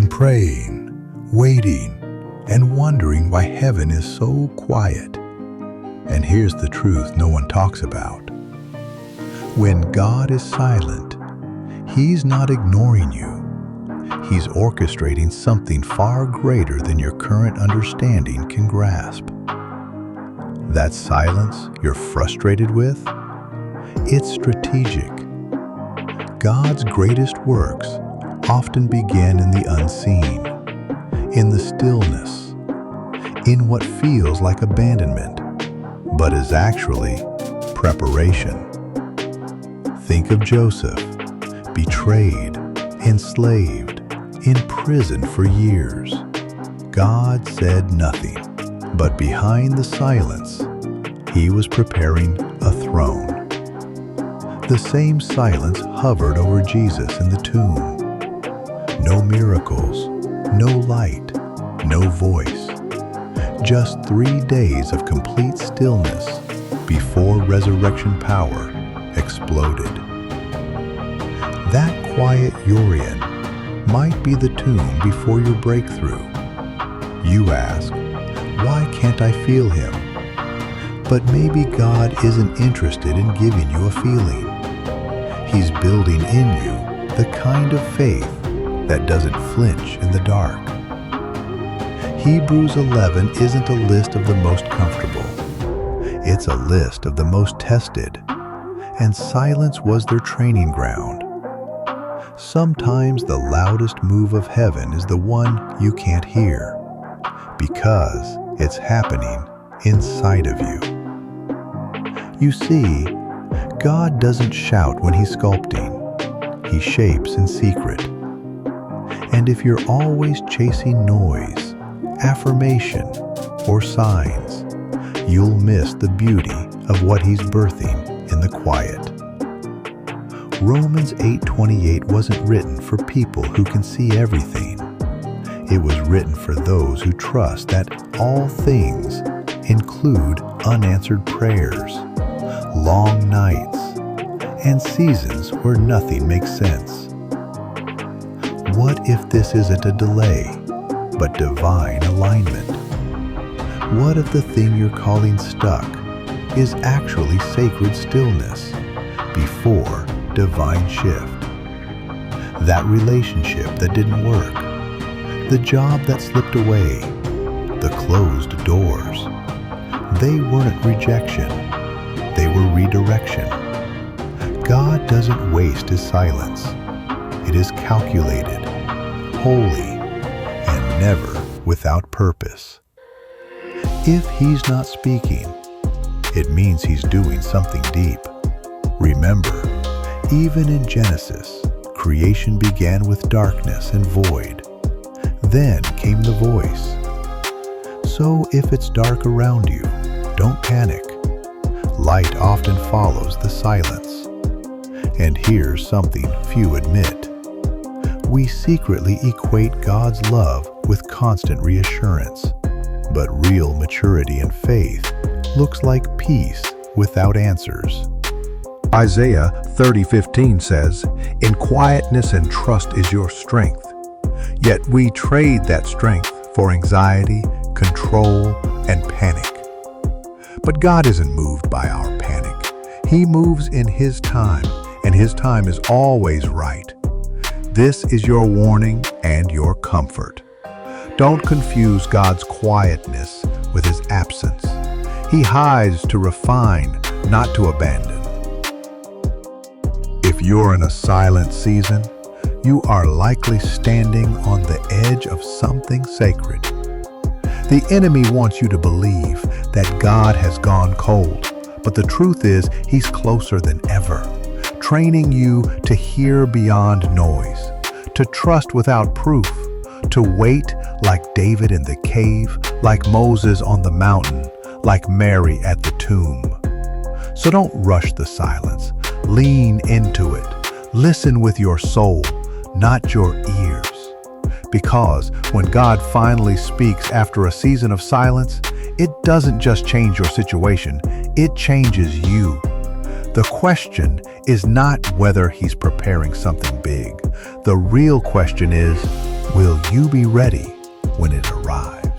been praying, waiting, and wondering why heaven is so quiet. And here's the truth no one talks about. When God is silent, He's not ignoring you. He's orchestrating something far greater than your current understanding can grasp. That silence you're frustrated with? It's strategic. God's greatest works often begin in the unseen, in the stillness, in what feels like abandonment, but is actually preparation. Think of Joseph, betrayed, enslaved, in prison for years. God said nothing, but behind the silence, He was preparing a throne. The same silence hovered over Jesus in the tomb. No miracles, no light, no voice. Just 3 days of complete stillness before resurrection power exploded. That quiet you're in might be the tomb before your breakthrough. You ask, why can't I feel Him? But maybe God isn't interested in giving you a feeling. He's building in you the kind of faith that doesn't flinch in the dark. Hebrews 11 isn't a list of the most comfortable. It's a list of the most tested, and silence was their training ground. Sometimes the loudest move of heaven is the one you can't hear, because it's happening inside of you. You see, God doesn't shout when He's sculpting. He shapes in secret. And if you're always chasing noise, affirmation, or signs, you'll miss the beauty of what He's birthing in the quiet. Romans 8:28 wasn't written for people who can see everything. It was written for those who trust that all things include unanswered prayers, long nights, and seasons where nothing makes sense. What if this isn't a delay, but divine alignment? What if the thing you're calling stuck is actually sacred stillness before divine shift? That relationship that didn't work, the job that slipped away, the closed doors, they weren't rejection, they were redirection. God doesn't waste His silence. It is calculated, holy, and never without purpose. If He's not speaking, it means He's doing something deep. Remember, even in Genesis, creation began with darkness and void. Then came the voice. So if it's dark around you, don't panic. Light often follows the silence. And here's something few admit. We secretly equate God's love with constant reassurance. But real maturity and faith looks like peace without answers. Isaiah 30:15 says, "In quietness and trust is your strength." Yet we trade that strength for anxiety, control, and panic. But God isn't moved by our panic. He moves in His time, and His time is always right. This is your warning and your comfort. Don't confuse God's quietness with His absence. He hides to refine, not to abandon. If you're in a silent season, you are likely standing on the edge of something sacred. The enemy wants you to believe that God has gone cold, but the truth is He's closer than ever, training you to hear beyond noise, to trust without proof, to wait like David in the cave, like Moses on the mountain, like Mary at the tomb. So don't rush the silence. Lean into it. Listen with your soul, not your ears. Because when God finally speaks after a season of silence, it doesn't just change your situation, it changes you. The question is not whether he's preparing something big. The real question is, will you be ready when it arrives?